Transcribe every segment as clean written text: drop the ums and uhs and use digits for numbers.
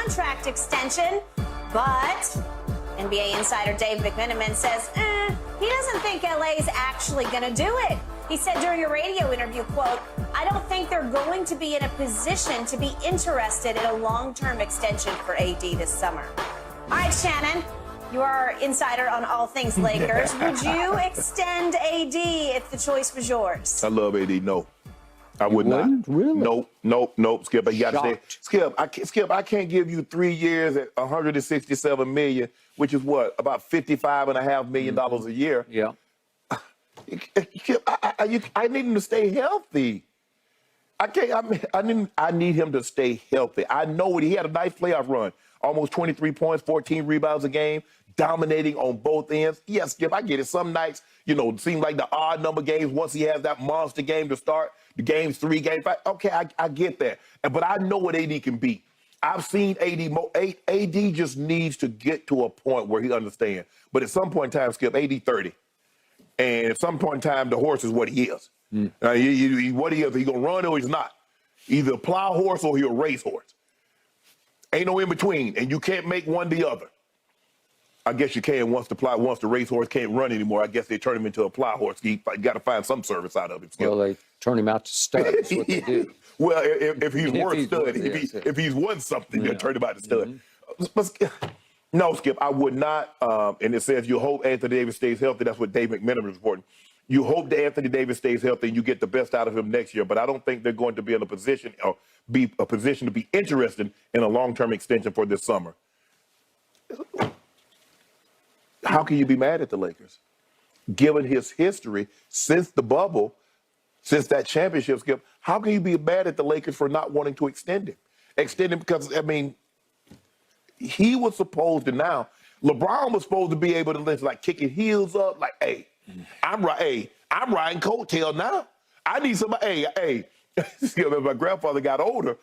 contract extension, but NBA insider Dave McMenamin says he doesn't think LA is actually going to do it. He said during a radio interview, quote, "I don't think they're going to be in a position to be interested in a long-term extension for AD this summer." All right, Shannon, you are insider on all things Lakers. Would you extend AD if the choice was yours? I love AD. No, I would not. Really? Nope. Skip, you got to stay. Skip, I can't give you 3 years at $167 million, which is what, about $55.5 million a year. Yeah. I need him to stay healthy. I need him to stay healthy. I know he had a nice playoff run. Almost 23 points, 14 rebounds a game, dominating on both ends. Yes, Skip, I get it. Some nights, it seems like the odd number games, once he has that monster game to start, the games 3, game 5. Okay, I get that. But I know what AD can be. I've seen AD. AD just needs to get to a point where he understands. But at some point in time, Skip, AD 30. And at some point in time, the horse is what he is. What he is, he's going to run or he's not. Either a plow horse or he'll race horse. Ain't no in between, and you can't make one the other. I guess you can once the racehorse can't run anymore. I guess they turn him into a plow horse. You got to find some service out of him. Well, they turn him out to stud. That's what they do. Well, if he's worth stud, if he's won something, they'll turn him out to stud. But, no, Skip, I would not. And it says you hope Anthony Davis stays healthy. That's what Dave McMenamin is reporting. You hope that Anthony Davis stays healthy and you get the best out of him next year. But I don't think they're going to be in a position to be interested in a long-term extension for this summer. How can you be mad at the Lakers? Given his history since the bubble, since that championship, Skip, how can you be mad at the Lakers for not wanting to extend him? Extend him because, he was supposed to now. LeBron was supposed to be able to kick his heels up, like, hey, I'm riding coattail now. I need somebody. Hey. When my grandfather got older,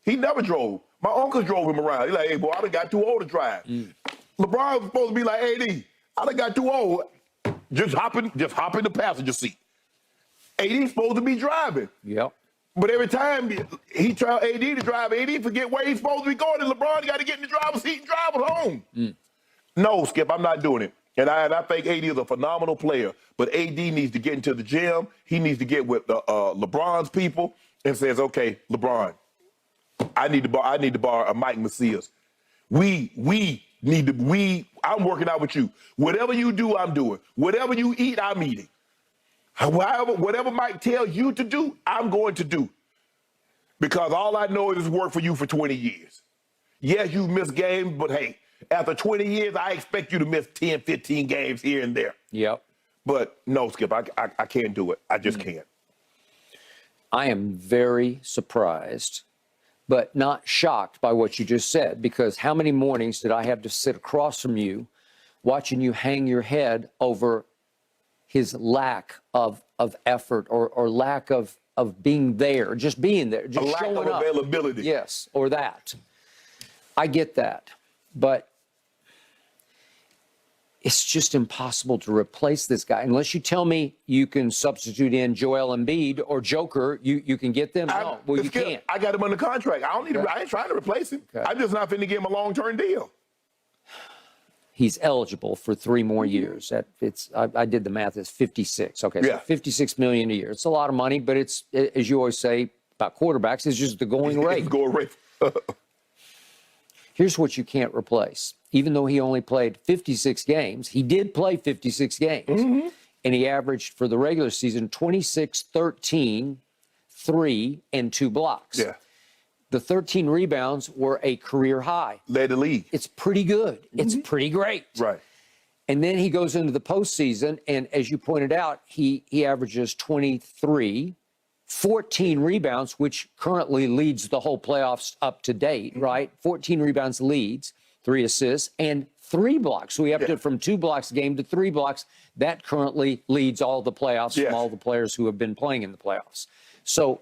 he never drove. My uncle drove him around. He's like, hey, boy, I done got too old to drive. LeBron was supposed to be like, AD, I done got too old. Just hop in the passenger seat. AD's supposed to be driving. Yep. But every time he tried AD to drive, AD forget where he's supposed to be going, and LeBron got to get in the driver's seat and drive us home. No, Skip, I'm not doing it. And I think AD is a phenomenal player, but AD needs to get into the gym. He needs to get with LeBron's people and says, okay, LeBron, I need to borrow a Mike Macias. I'm working out with you. Whatever you do, I'm doing. Whatever you eat, I'm eating. Whatever Mike tells you to do, I'm going to do. Because all I know is work for you for 20 years. Yes, you've missed games, but hey, after 20 years, I expect you to miss 10, 15 games here and there. Yep. But no, Skip, I can't do it. I just can't. I am very surprised, but not shocked by what you just said, because how many mornings did I have to sit across from you watching you hang your head over his lack of effort or lack of being there, just being there, just showing up. A lack of availability. Yes, or that. I get that. But it's just impossible to replace this guy. Unless you tell me you can substitute in Joel Embiid or Joker, you can get them. No, well, you can't. I got him under contract. I don't need I ain't trying to replace him. Okay. I'm just not finna give him a long-term deal. He's eligible for 3 more years. I did the math. It's 56. Okay, so $56 million a year. It's a lot of money, but it's, as you always say about quarterbacks, it's just the going rate. Going rate. Here's what you can't replace. Even though he only played 56 games, he did play 56 games. And he averaged for the regular season 26, 13, 3, and 2 blocks. Yeah. The 13 rebounds were a career high. Led the league. It's pretty good. It's pretty great. Right. And then he goes into the postseason, and as you pointed out, he averages 23, 14 rebounds, which currently leads the whole playoffs up to date, right? 14 rebounds leads, 3 assists, and 3 blocks. So we upped it from 2 blocks a game to 3 blocks. That currently leads all the playoffs from all the players who have been playing in the playoffs. So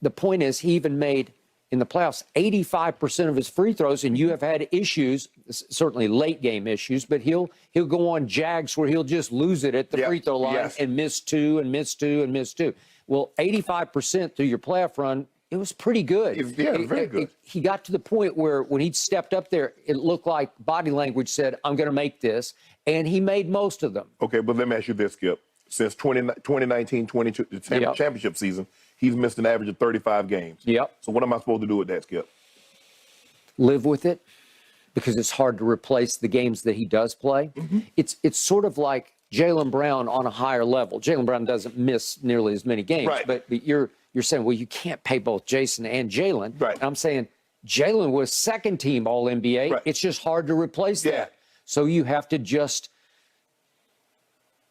the point is, he even made, in the playoffs, 85% of his free throws, and you have had issues, certainly late game issues, but he'll go on jags where he'll just lose it at the free throw line and miss 2 and miss 2 and miss 2. Well, 85% through your playoff run It was pretty good. Yeah, very good. He got to the point where when he stepped up there, it looked like body language said, I'm going to make this. And he made most of them. Okay, but let me ask you this, Skip. Since 2019-22, the championship season, he's missed an average of 35 games. Yep. So what am I supposed to do with that, Skip? Live with it, because it's hard to replace the games that he does play. Mm-hmm. It's sort of like Jaylen Brown on a higher level. Jaylen Brown doesn't miss nearly as many games, Right. but you're saying, well, you can't pay both Jason and Jaylen. Right. And I'm saying Jaylen was second team All-NBA. Right. It's just hard to replace Yeah. that. So you have to just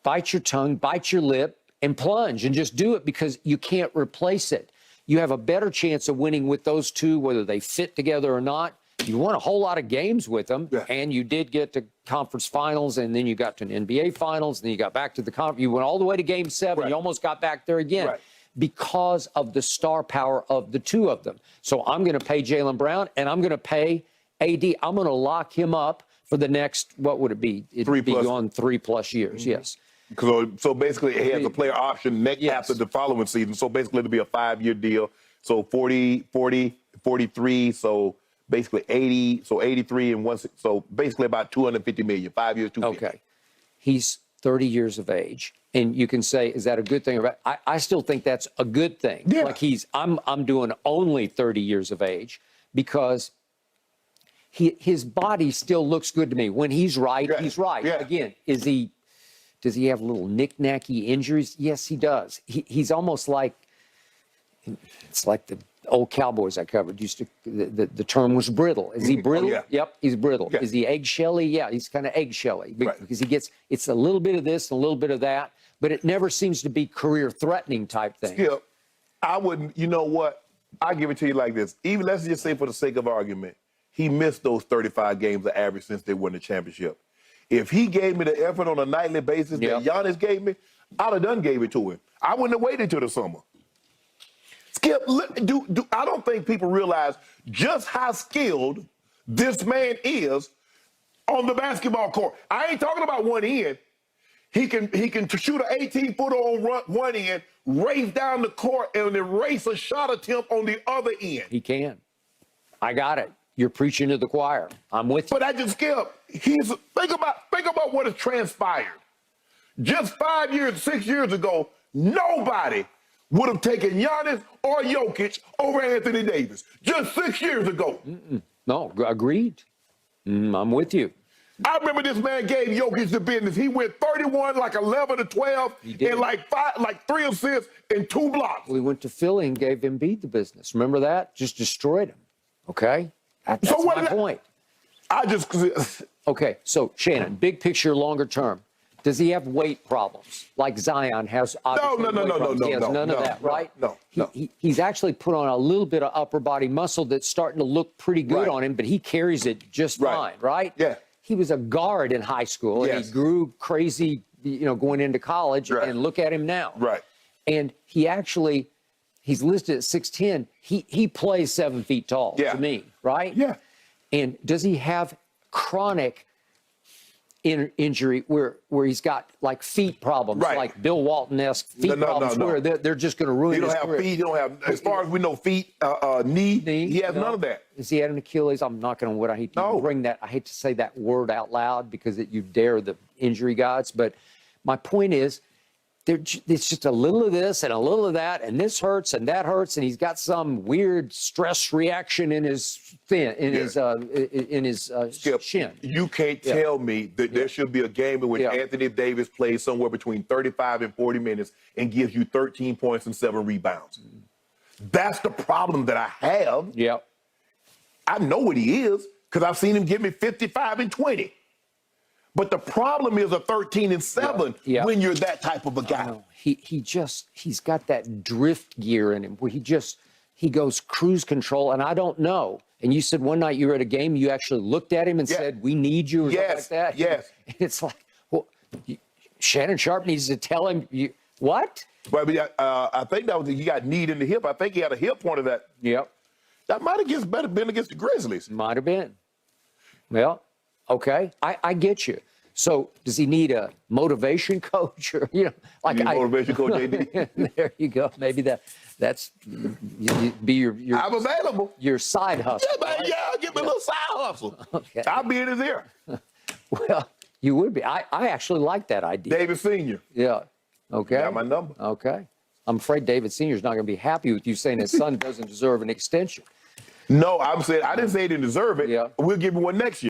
bite your tongue, bite your lip, and plunge and just do it, because you can't replace it. You have a better chance of winning with those two, whether they fit together or not. You won a whole lot of games with them, and you did get to conference finals, and then you got to an NBA finals, and then you got back to the conference. You went all the way to game 7. Right. You almost got back there again. Right. Because of the star power of the two of them. So I'm going to pay Jaylen Brown, and I'm going to pay AD. I'm going to lock him up for the next, what would it be? It'd be gone 3+ years, yes. So basically, he has a player option Yes. after the following season. So basically, it'll be a 5-year deal. So 40, 43. So basically 80. So 83 and one. So basically about 250 million. 5 years, 250. Okay. He's 30 years of age. And you can say, is that a good thing? Or bad? I still think that's a good thing. Yeah. Like I'm doing only 30 years of age, because his body still looks good to me. When he's right, Yeah. he's right. Yeah. Again, does he have little knick-knacky injuries? Yes, he does. He's almost like, it's like the old Cowboys I covered used to, the term was brittle. Is he brittle? Oh, yeah. Yep, he's brittle. Yeah. Is he eggshelly? Yeah, he's kind of eggshelly, Right. because it's a little bit of this and a little bit of that, but it never seems to be career-threatening type thing. Skip, I wouldn't, you know what? I give it to you like this. Even let's just say for the sake of argument, he missed those 35 games of average since they won the championship. If he gave me the effort on a nightly basis that Giannis gave me, I'd have done gave it to him. I wouldn't have waited till the summer. Skip, I don't think people realize just how skilled this man is on the basketball court. I ain't talking about one end. He can shoot an 18-footer on one end, race down the court, and erase a shot attempt on the other end. He can. I got it. You're preaching to the choir. I'm with you. But I just, Skip, think about what has transpired. Just 5 years, 6 years ago, nobody would have taken Giannis or Jokic over Anthony Davis. Just 6 years ago. No, agreed. I'm with you. I remember this man gave Jokic the business. He went 31, like 11 to 12, and like 3 assists and 2 blocks. We went to Philly and gave Embiid the business. Remember that? Just destroyed him. Okay? That's my point. Okay, so Shannon, big picture, longer term. Does he have weight problems like Zion has? No. He has none of that, right? No. He's actually put on a little bit of upper body muscle that's starting to look pretty good on him, but he carries it just fine, right? Yeah. He was a guard in high school, and he grew crazy, going into college, and look at him now. Right. And he's listed at 6'10". He plays 7 feet tall to me, right? Yeah. And does he have chronic injury where he's got like feet problems, like Bill Walton-esque feet problems, where they're just going to ruin his career? He don't have, as far as we know, feet, knee. He has none of that. Does he have an Achilles? I'm not going to. I hate to bring that. I hate to say that word out loud because you dare the injury gods. But my point is, it's just a little of this and a little of that, and this hurts and that hurts, and he's got some weird stress reaction in his Skip, shin. You can't tell me that there should be a game in which Anthony Davis plays somewhere between 35 and 40 minutes and gives you 13 points and 7 rebounds. That's the problem that I have. Yeah. I know what he is because I've seen him give me 55 and 20. But the problem is a 13 and 7 when you're that type of a guy. He's got that drift gear in him where he goes cruise control, and I don't know. And you said one night you were at a game, you actually looked at him and said, "We need you," or something like that. Yes. And it's like, well, Shannon Sharp needs to tell him what? But I think that was he got kneed in the hip. I think he had a hip point of that. Yep. That might have been against the Grizzlies. Might have been. Well, okay, I get you. So does he need a motivation coach or motivation coach, JD? There you go. Maybe that. That's be your I'm available. your side hustle. Yeah, man, give me a little side hustle. Okay. I'll be in his ear. Well, you would be. I actually like that idea. David Sr. Yeah. Okay. Got my number. Okay. I'm afraid David Sr. is not going to be happy with you saying his son doesn't deserve an extension. No, I'm saying I didn't say he didn't deserve it. Yeah. We'll give him one next year.